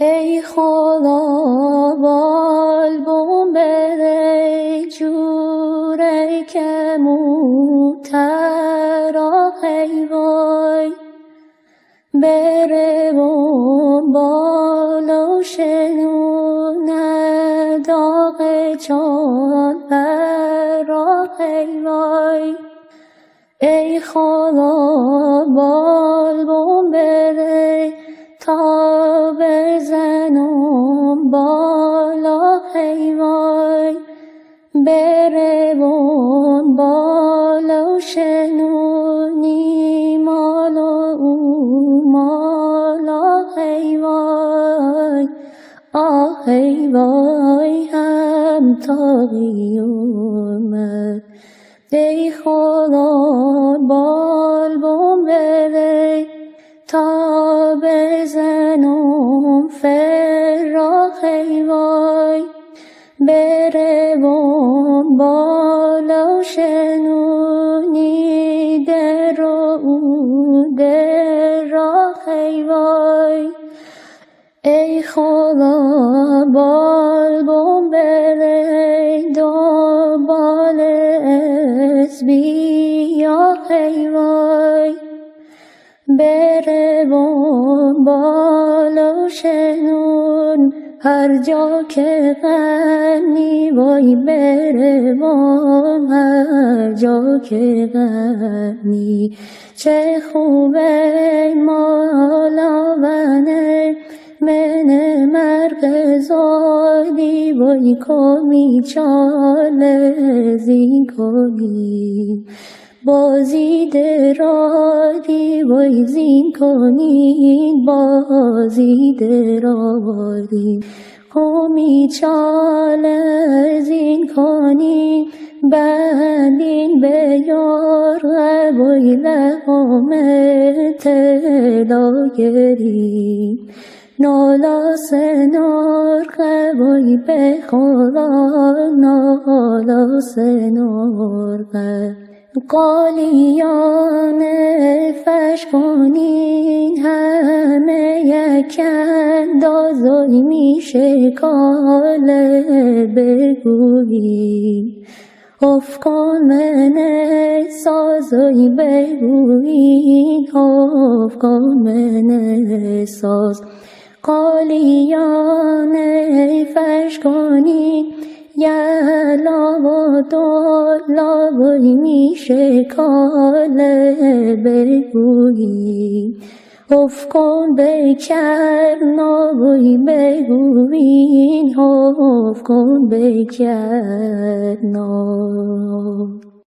ای خدا بالبوم بره جوره که موترا ای وای بره بوم بالو شنونه داغ جان برا ای وای ای خدا بالبوم بره تا بزنم بالا ای وای بره بون بالا شنونی مالو مالا ای وای آه ای وای هم تا قیامت ای خدا بالبوم بره تا بزنم فراق ای وای بره بوم بالا شنونی در و دراق ای وای ای خدا بالبوم بره دنبال بیا ای وای بره بوم بالا شنون هر جا که غنی وای بره بوم هر جا که غنی چه خوبه مالا ونه من مرغ زادی وای کمی چاله زین کنی بازی درادی وای زین کنین بازی درادی قومی چاله زین کنین بندین به یار وای لقام طلا گرین نالا سنار وای به خدا نالا سنار قالیان فش کنین همه یک اندازای میشه کاله بگویین افکان من سازای بگویین افکان من ساز قالیان فش کنین یلا و دولا وای میشه کاله بگویی افکن بکرنا وای بگویین افکن بکرنا